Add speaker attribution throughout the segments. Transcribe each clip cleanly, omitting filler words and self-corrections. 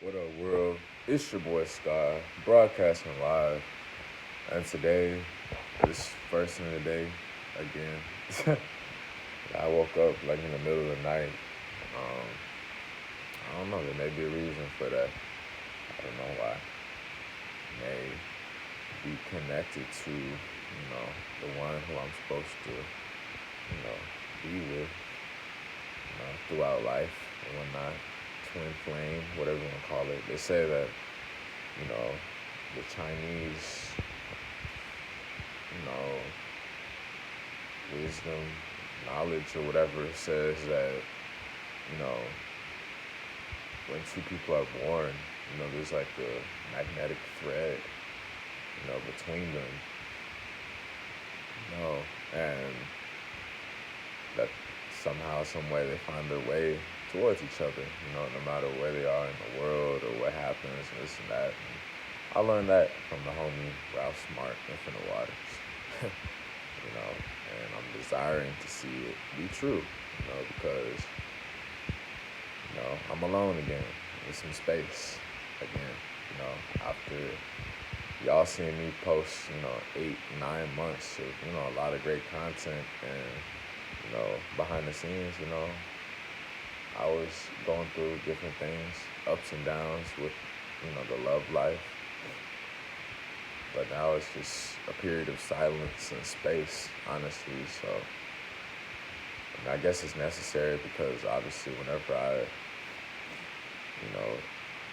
Speaker 1: What up, world? It's your boy Sky, broadcasting live. And today, this first thing of the day, again, I woke up like in the middle of the night. Um, I don't know, there may be a reason for that. I don't know why. May be connected to, the one who I'm supposed to, be with, throughout life and whatnot. Twin flame, whatever you want to call it. They say that, you know, the Chinese, you know, wisdom, knowledge, or whatever says that, you know, when two people are born, there's like a magnetic thread, between them, and that somehow, some way, they find their way towards each other, no matter where they are in the world or what happens, and this and that. And I learned that from the homie Ralph Smart, Infinite Waters, and I'm desiring to see it be true, because, I'm alone again in some space again, after y'all seeing me post, 8, 9 months of, a lot of great content and, behind the scenes, I was going through different things, ups and downs with, the love life. But now it's just a period of silence and space, honestly. So, I guess it's necessary because obviously whenever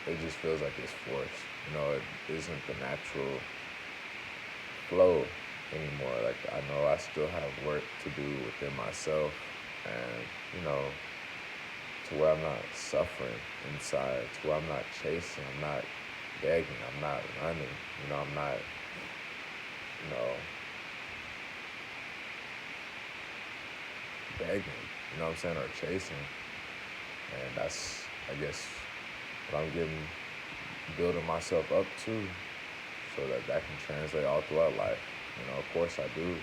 Speaker 1: it just feels like it's forced. It isn't the natural flow anymore. Like, I know I still have work to do within myself and, to where I'm not suffering inside, to where I'm not chasing, I'm not begging, I'm not running, I'm not, begging, what I'm saying, or chasing. And that's, I guess, what I'm building myself up to so that can translate all throughout life. Of course I do,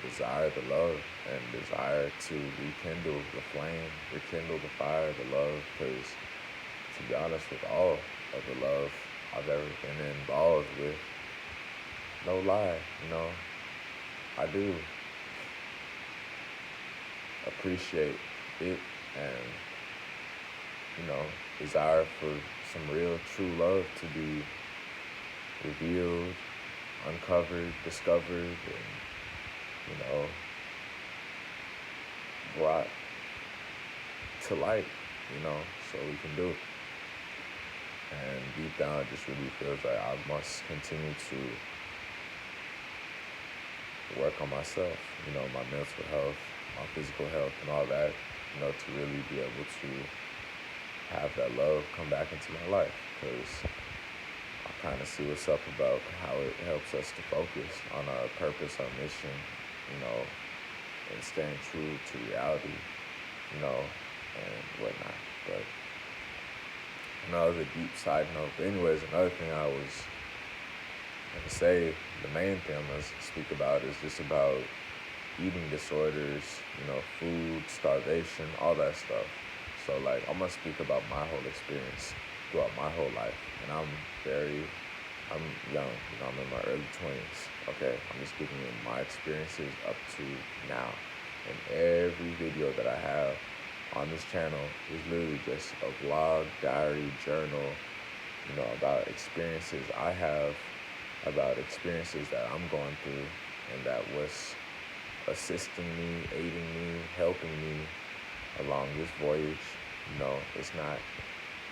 Speaker 1: desire the love and desire to rekindle the flame, rekindle the fire, the love, because to be honest, with all of the love I've ever been involved with, no lie, I do appreciate it and, desire for some real true love to be revealed, uncovered, discovered, and, brought to light, so we can do it. And deep down, it just really feels like I must continue to work on myself, my mental health, my physical health, and all that, to really be able to have that love come back into my life, because I kind of see what's up about how it helps us to focus on our purpose, our mission, and staying true to reality, and whatnot. But another deep side note. But anyways, another thing I was going to say, the main thing I'm going to speak about is just about eating disorders, food, starvation, all that stuff. So, like, I'm going to speak about my whole experience throughout my whole life. And I'm young, I'm in my early 20s, okay? I'm just speaking of my experiences up to now. And every video that I have on this channel is literally just a vlog, diary, journal, about experiences I have, about experiences that I'm going through, and that was assisting me, aiding me, helping me along this voyage. It's not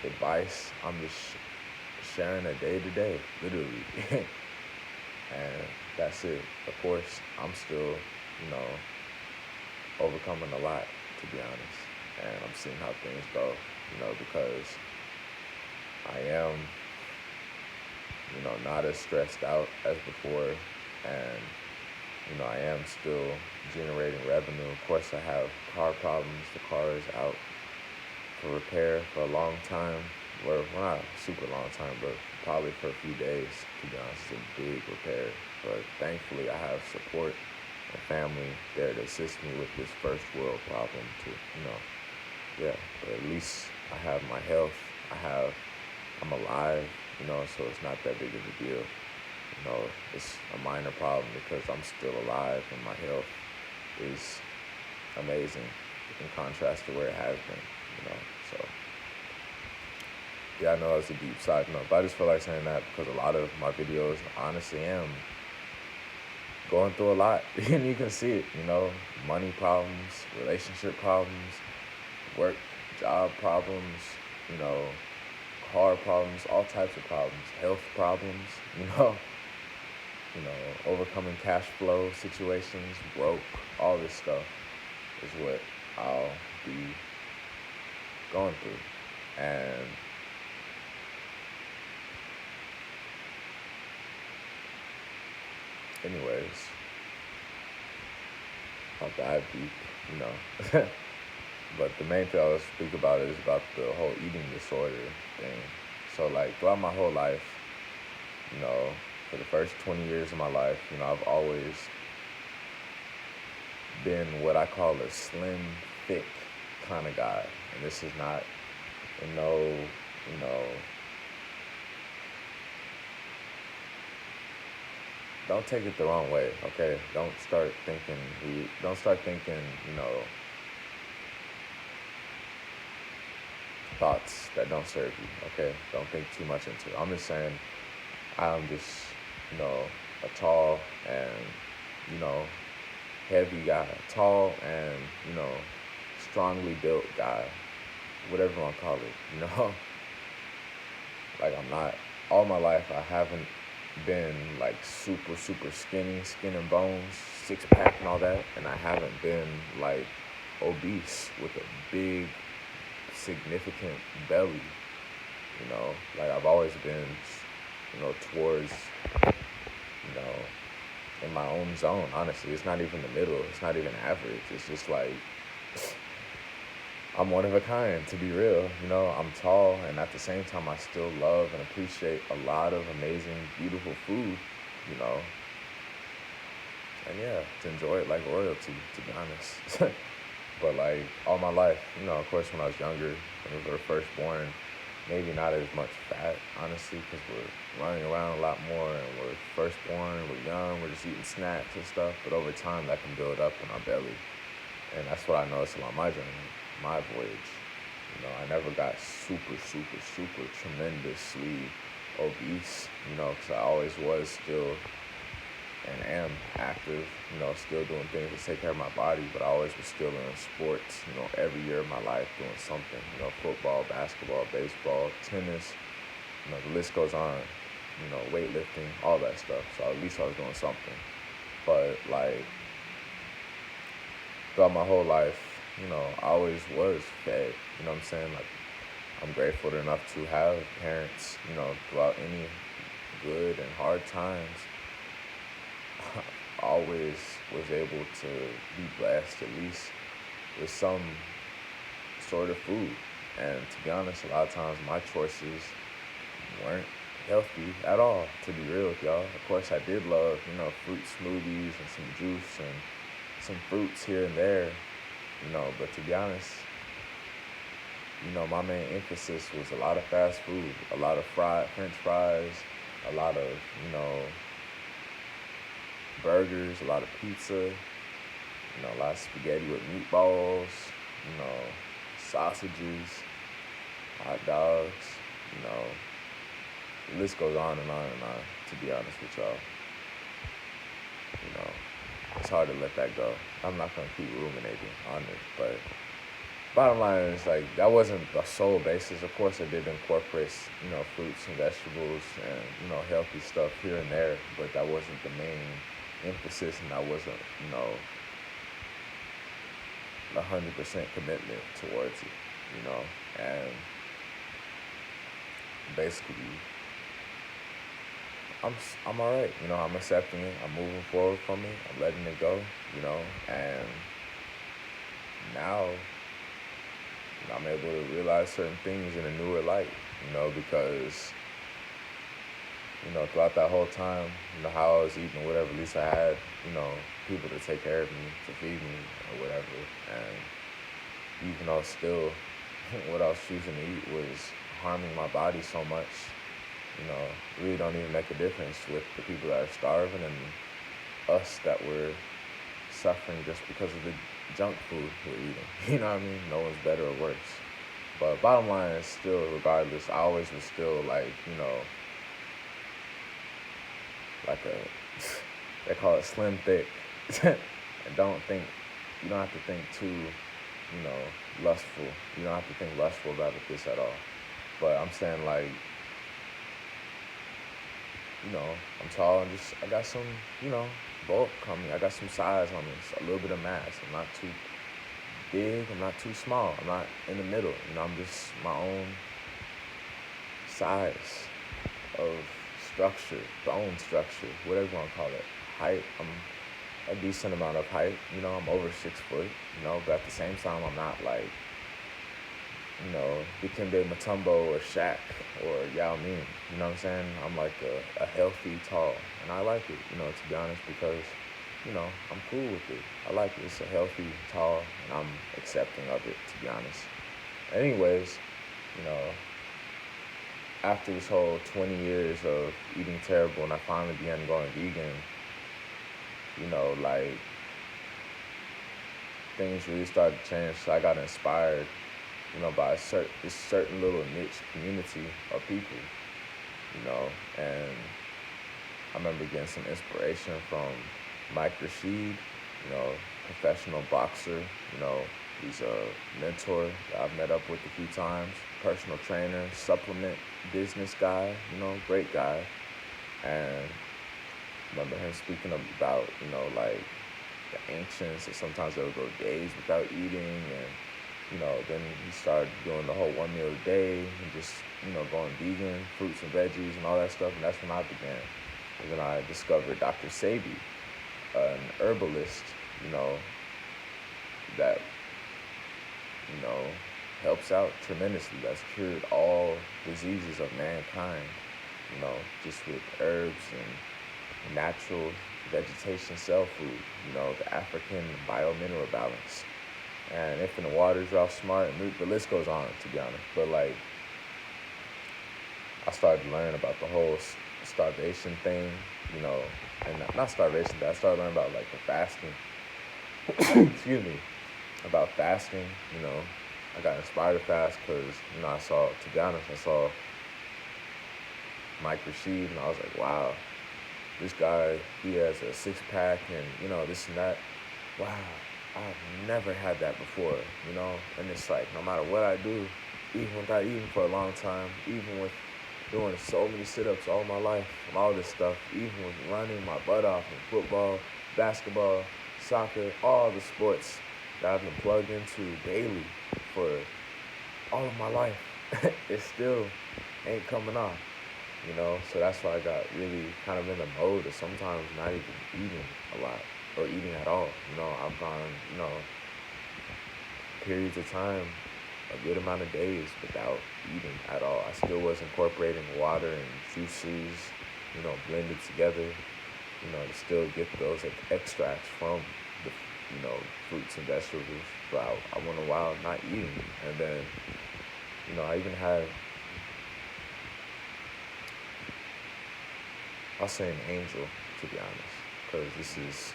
Speaker 1: advice. I'm just sharing a day-to-day, literally. And that's it. Of course, I'm still, overcoming a lot, to be honest. And I'm seeing how things go, because I am, not as stressed out as before. And, I am still generating revenue. Of course, I have car problems. The car is out for repair for a long time. Well, not a super long time, but probably for a few days, to be honest. It's a big repair. But thankfully, I have support and family there to assist me with this first world problem to, but at least I have my health I'm alive, so it's not that big of a deal. It's a minor problem because I'm still alive and my health is amazing in contrast to where it has been. So yeah, I know it's a deep side note, but I just feel like saying that because a lot of my videos honestly am going through a lot. And you can see it, money problems, relationship problems, work, job problems, you know, car problems, all types of problems, health problems, you know, overcoming cash flow situations, broke, all this stuff is what I'll be going through. And anyways, I'll dive deep, you know. But the main thing I was speak about is about the whole eating disorder thing. So like throughout my whole life, for the first 20 years of my life, I've always been what I call a slim, thick kind of guy. And this is not, you know, don't take it the wrong way, okay? Don't start thinking, thoughts that don't serve you, okay? Don't think too much into it. I'm just saying I'm just, a tall and, heavy guy. Tall and, strongly built guy. Whatever you want to call it, Like I'm not, all my life I haven't been like super, super skinny, skin and bones, six pack and all that. And I haven't been like obese with a big, significant belly, Like I've always been, towards, in my own zone, honestly. It's not even the middle. It's not even average. It's just like, I'm one of a kind, to be real. I'm tall, and at the same time, I still love and appreciate a lot of amazing, beautiful food, And yeah, to enjoy it like royalty, to be honest. But like all my life, of course, when I was younger, when we were first born, maybe not as much fat, honestly, because we're running around a lot more and we're first born, we're young, we're just eating snacks and stuff. But over time, that can build up in our belly. And that's what I noticed along my journey, my voyage. I never got super, super, super tremendously obese, because I always was still and am active, still doing things to take care of my body, but I always was still in sports, every year of my life doing something, football, basketball, baseball, tennis, the list goes on, weightlifting, all that stuff. So at least I was doing something. But like throughout my whole life, I always was fed, you know what I'm saying? Like I'm grateful enough to have parents, throughout any good and hard times. Always was able to be blessed at least with some sort of food. And to be honest, a lot of times my choices weren't healthy at all, to be real with y'all. Of course, I did love, fruit smoothies and some juice and some fruits here and there, but to be honest, my main emphasis was a lot of fast food, a lot of French fries, a lot of, burgers, a lot of pizza, a lot of spaghetti with meatballs, sausages, hot dogs, the list goes on and on and on, to be honest with y'all. It's hard to let that go. I'm not going to keep ruminating on it, but bottom line is, like, that wasn't the sole basis. Of course, I did incorporate, fruits and vegetables and, healthy stuff here and there, but that wasn't the main emphasis, and I wasn't, 100% commitment towards it, and basically, I'm all right, I'm accepting it, I'm moving forward from it, I'm letting it go, and now I'm able to realize certain things in a newer light, because throughout that whole time, how I was eating or whatever, at least I had, people to take care of me, to feed me or whatever. And even though still what I was choosing to eat was harming my body so much, really don't even make a difference with the people that are starving and us that were suffering just because of the junk food we're eating. You know what I mean? No one's better or worse. But bottom line is still, regardless, I always was still like, like a, they call it slim thick. And you don't have to think too, lustful. You don't have to think lustful about this at all. But I'm saying like, I'm tall and I got some, bulk on me. I got some size on me. It's a little bit of mass. I'm not too big. I'm not too small. I'm not in the middle. I'm just my own size of structure, bone structure, whatever you want to call it. Height, I'm a decent amount of height. I'm over 6 foot, but at the same time, I'm not like, Dikembe Mutombo or Shaq or Yao Ming. You know what I'm saying? I'm like a healthy tall, and I like it, to be honest, because, I'm cool with it. I like it. It's a healthy tall, and I'm accepting of it, to be honest. Anyways, after this whole 20 years of eating terrible, and I finally began going vegan, like, things really started to change. So I got inspired, by this certain little niche community of people, and I remember getting some inspiration from Mike Rashid, professional boxer, he's a mentor that I've met up with a few times, personal trainer, supplement business guy, great guy. And I remember him speaking about, like the ancients, and sometimes they would go days without eating, and then he started doing the whole 1 meal a day and just, going vegan, fruits and veggies and all that stuff. And that's when I began. And then I discovered Dr. Sebi, an herbalist, that, helps out tremendously. That's cured all diseases of mankind, just with herbs and natural vegetation cell food, the African biomineral balance. And Infinite Waters, Ralph Smart, and the list goes on, to be honest. But, like, I started to learn about the whole starvation thing, and not starvation, but I started learning about, like, the fasting. Excuse me. About fasting, I got inspired to fast because, to be honest, I saw Mike Rashid, and I was like, wow, this guy, he has a six-pack and, this and that. Wow. I've never had that before, and it's like, no matter what I do, even without eating for a long time, even with doing so many sit-ups all my life and all this stuff, even with running my butt off in football, basketball, soccer, all the sports that I've been plugged into daily for all of my life, it still ain't coming off, so that's why I got really kind of in the mode of sometimes not even eating a lot. Or eating at all. I've gone, periods of time, a good amount of days without eating at all. I still was incorporating water and juices, blended together, to still get those extracts from the, fruits and vegetables. But I went a while not eating. And then, I even had, I'll say an angel, to be honest, because this is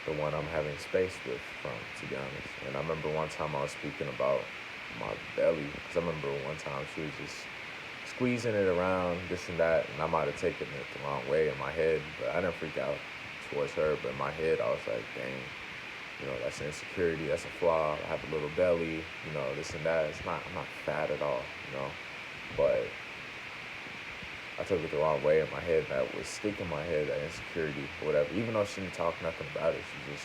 Speaker 1: the one I'm having space with from, to be honest. And I remember one time I was speaking about my belly, because I remember one time she was just squeezing it around, this and that, and I might have taken it the wrong way in my head, but I didn't freak out towards her. But in my head, I was like, dang, that's an insecurity, that's a flaw, I have a little belly, this and that. I'm not fat at all, but I took it the wrong way in my head. That was sticking in my head, that insecurity or whatever. Even though she didn't talk nothing about it, she just,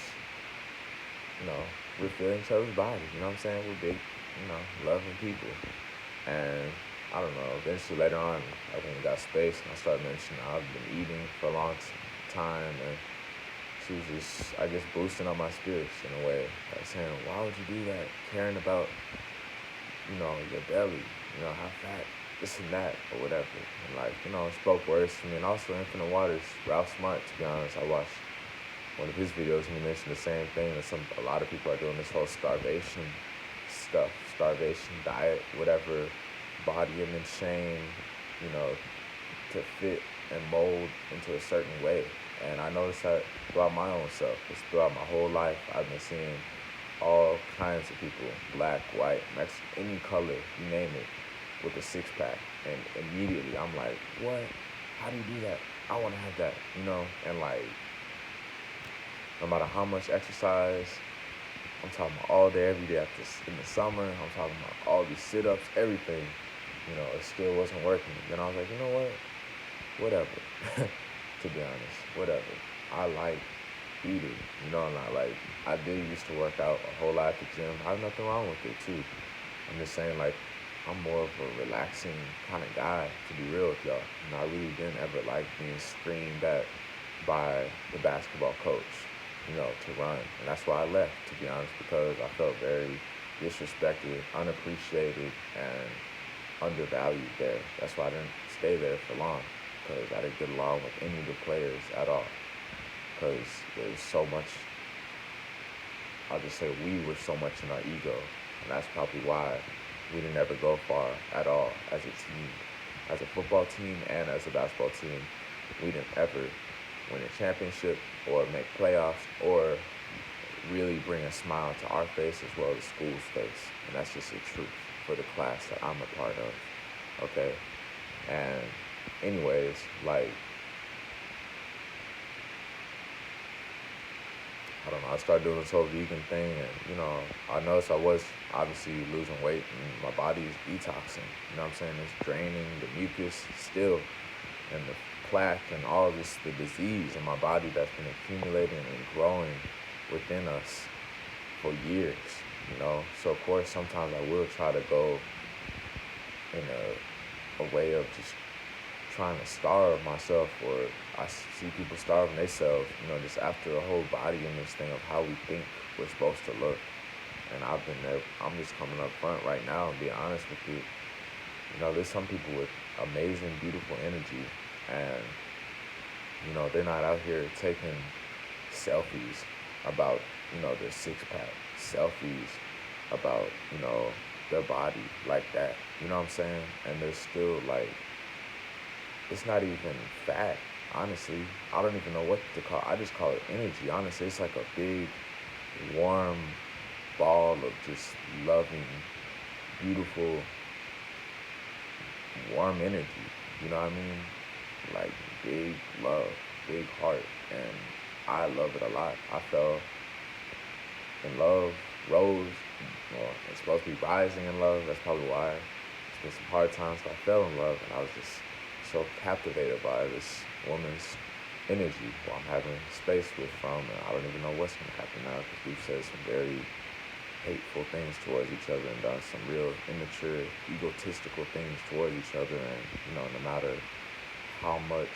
Speaker 1: we're feeling each other's bodies. You know what I'm saying? We're big, loving people. And I don't know, eventually later on, like when we got space, and I started mentioning I've been eating for a long time, and she was just, I guess, boosting up my spirits in a way, like saying, why would you do that? Caring about, your belly, how fat, this and that, or whatever. And like, it spoke words to me. And also Infinite Waters, Ralph Smart, to be honest, I watched one of his videos and he mentioned the same thing that a lot of people are doing, this whole starvation stuff, starvation diet, whatever body image shame, you know, to fit and mold into a certain way. And I noticed that throughout my own self, it's throughout my whole life, I've been seeing all kinds of people, black, white, Mexican, any color, you name it, with a six pack. And immediately I'm like, what? How do you do that? I want to have that, you know? And like, no matter how much exercise, I'm talking about all day, every day in the summer, I'm talking about all these sit ups, everything, it still wasn't working. Then I was like, you know what? Whatever. To be honest, whatever. I like eating, and I did used to work out a whole lot at the gym. I have nothing wrong with it too. I'm just saying, like, I'm more of a relaxing kind of guy, to be real with y'all. I really didn't ever like being screamed at by the basketball coach, to run. And that's why I left, to be honest, because I felt very disrespected, unappreciated, and undervalued there. That's why I didn't stay there for long, because I didn't get along with any of the players at all. Because there's so much, I'll just say we were so much in our ego. And that's probably why we didn't ever go far at all as a team. As a football team and as a basketball team, we didn't ever win a championship or make playoffs or really bring a smile to our face as well as school's face. And that's just the truth for the class that I'm a part of. Okay? And anyways, like, I don't know, I started doing this whole vegan thing, and, I noticed I was obviously losing weight, and my body is detoxing, you know what I'm saying? It's draining the mucus still, and the plaque, and all this, the disease in my body that's been accumulating and growing within us for years, So, of course, sometimes I will try to go in a way of just trying to starve myself, or I see people starving themselves, just after a whole body image thing of how we think we're supposed to look. And I've been there. I'm just coming up front right now and being honest with you. There's some people with amazing, beautiful energy, and, they're not out here taking selfies about, their six-pack, selfies about, their body like that. You know what I'm saying? And they're still like, it's not even fat, honestly. I don't even know what to call it. I just call it energy. Honestly, it's like a big, warm ball of just loving, beautiful, warm energy. You know what I mean? Like, big love, big heart. And I love it a lot. I fell in love, it's supposed to be rising in love. That's probably why. It's been some hard times, so I fell in love, and I was just so captivated by this woman's energy who I'm having space with from, and I don't even know what's going to happen now, because we've said some very hateful things towards each other and done some real immature, egotistical things towards each other. And, no matter how much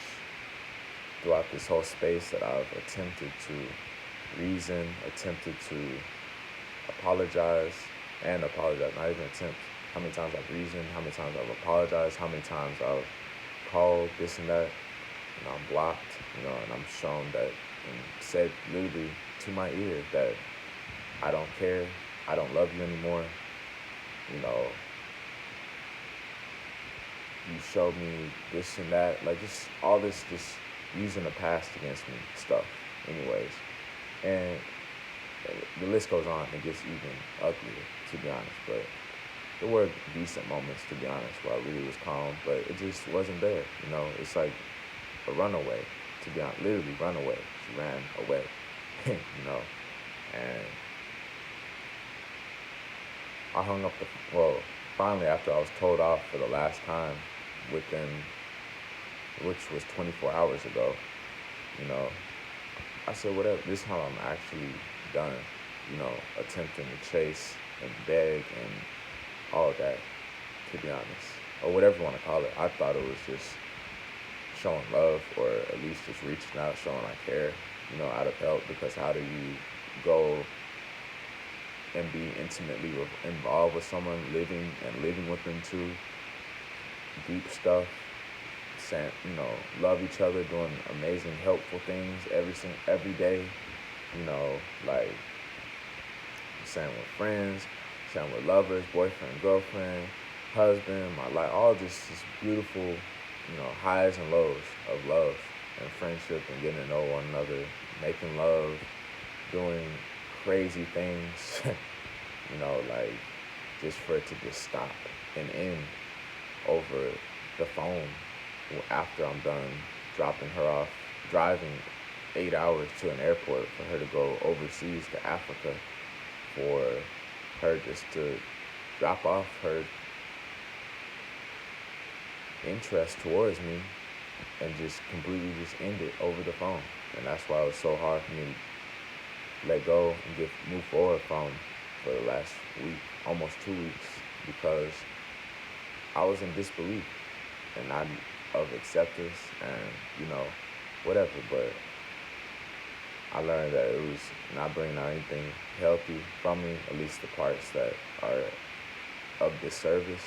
Speaker 1: throughout this whole space that I've attempted to reason, attempted to apologize, not even attempt, how many times I've reasoned, how many times I've apologized, how many times I've called this and that, I'm blocked, and I'm shown that and said literally to my ear that I don't care, I don't love you anymore, you showed me this and that, like, just all this, just using the past against me stuff, anyways. And the list goes on. It gets even uglier, to be honest. But there were decent moments, to be honest, where I really was calm, but it just wasn't there. It's like a runaway, to be honest, literally runaway. She ran away, and I hung up finally, after I was told off for the last time, which was 24 hours ago, I said, whatever, this time I'm actually done, attempting to chase and beg and all of that, to be honest, or whatever you want to call it. I thought it was just showing love, or at least just reaching out, showing I care, out of help, because how do you go and be intimately involved with someone, living with them too, deep stuff, saying, love each other, doing amazing, helpful things every day, like, saying we're friends, saying we're lovers, boyfriend, girlfriend, husband, my life, all this beautiful, highs and lows of love and friendship and getting to know one another, making love, doing crazy things, like just for it to just stop and end over the phone after I'm done dropping her off, driving 8 hours to an airport for her to go overseas to Africa, for her just to drop off her interest towards me and just completely just end it over the phone. And that's why it was so hard for me to let go and move forward from for the last week, almost 2 weeks, because I was in disbelief and not of acceptance and, whatever. But I learned that it was not bringing out anything healthy from me, at least the parts that are of disservice,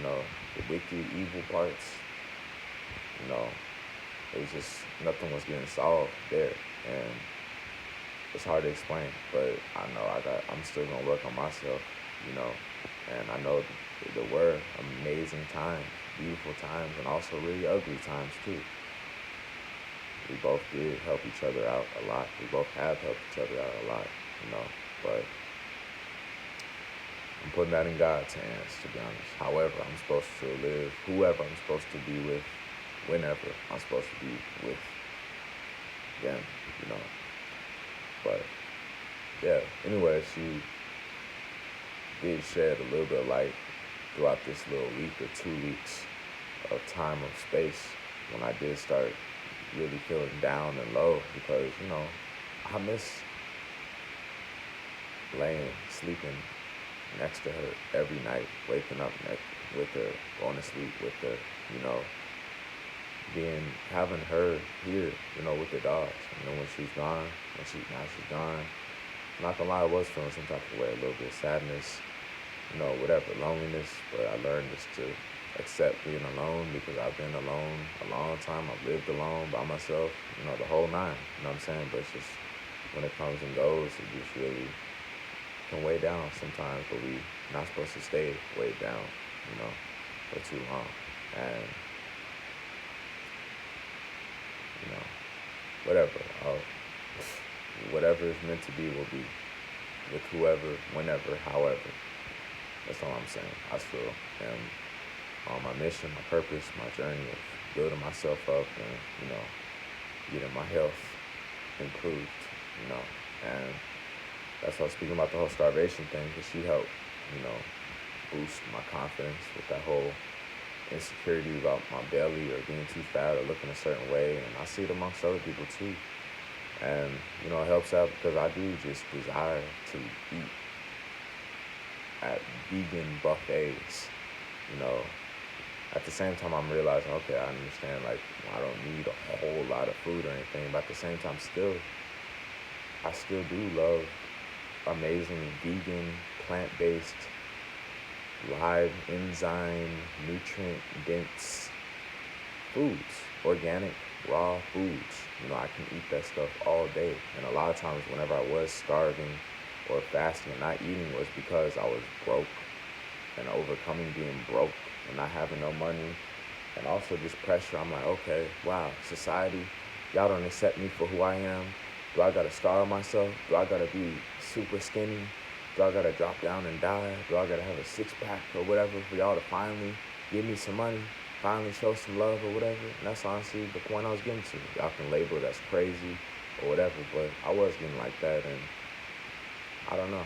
Speaker 1: the wicked, evil parts. It was just, nothing was getting solved there. And it's hard to explain, but I know I'm still gonna work on myself, and I know there were amazing times, beautiful times, and also really ugly times too. We both did help each other out a lot. We both have helped each other out a lot, but I'm putting that in God's hands, to be honest. However I'm supposed to live, whoever I'm supposed to be with, whenever I'm supposed to be with them, But yeah, anyway, she did shed a little bit of light throughout this little week or 2 weeks of time of space when I did start really feeling down and low, because, I miss sleeping next to her every night, waking up with her, going to sleep with her, having her here, with the dogs. When she's gone, now she's gone. I'm not gonna lie, I was feeling some type of way, a little bit of sadness, whatever, loneliness. But I learned just to accept being alone, because I've been alone a long time. I've lived alone by myself, the whole nine. You know what I'm saying? But it's just when it comes and goes, it just really can weigh down sometimes. But we're not supposed to stay weighed down, for too long. And whatever. Whatever is meant to be will be, with whoever, whenever, however. That's all I'm saying. I still am on my mission, my purpose, my journey of building myself up and, getting my health improved, and that's why I was speaking about the whole starvation thing, because she helped, boost my confidence with that whole insecurity about my belly or being too fat or looking a certain way. And I see it amongst other people too. And, it helps out because I do just desire to eat at vegan buffets, At the same time, I'm realizing, okay, I understand, I don't need a whole lot of food or anything, but at the same time, I still do love amazing vegan, plant-based, live enzyme, nutrient-dense foods, organic, raw foods. I can eat that stuff all day. And a lot of times whenever I was starving or fasting and not eating was because I was broke, and overcoming being broke and not having no money, and also just pressure. I'm like, okay, wow, society, y'all don't accept me for who I am. Do I gotta starve myself? Do I gotta be super skinny? Do I gotta drop down and die? Do I gotta have a 6-pack or whatever for y'all to finally give me some money, finally show some love or whatever? And that's honestly the point I was getting to. Y'all can label it as crazy or whatever, but I was getting like that, and I don't know.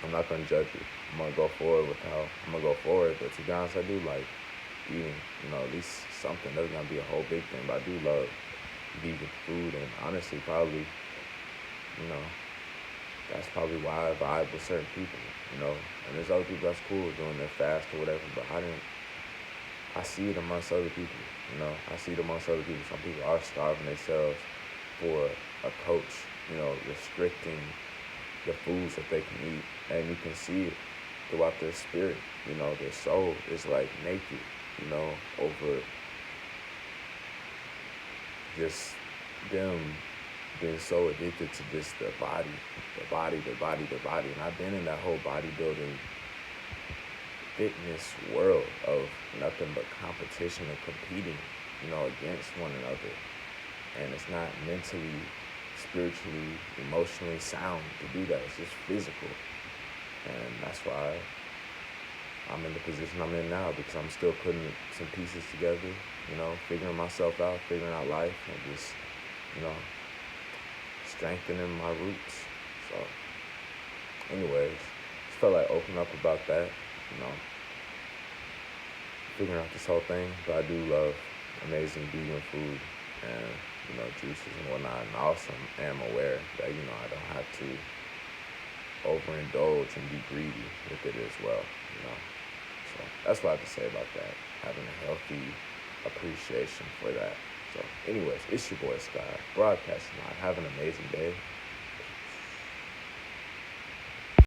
Speaker 1: I'm not gonna judge it. I'm gonna go forward with how I'm gonna go forward. But to be honest, I do like eating, at least something. Doesn't gotta be a whole big thing, but I do love vegan food, and honestly, probably, that's probably why I vibe with certain people, And there's other people that's cool doing their fast or whatever, but I see it amongst other people, I see it amongst other people. Some people are starving themselves for a coach, restricting the foods that they can eat, and you can see it throughout their spirit, their soul is like naked, over just them being so addicted to just their body. And I've been in that whole bodybuilding fitness world of nothing but competition and competing, against one another. And it's not mentally, spiritually, emotionally sound to do that. It's just physical. And that's why I'm in the position I'm in now, because I'm still putting some pieces together, figuring myself out, figuring out life, and just, you know, strengthening my roots. So, anyways, just felt like opening up about that, figuring out this whole thing. But I do love amazing vegan food and, juices and whatnot. And I also am aware that, I don't have to overindulge and be greedy with it as well, So that's what I have to say about that. Having a healthy appreciation for that. So anyways, it's your boy Sky, broadcasting live. Have an amazing day.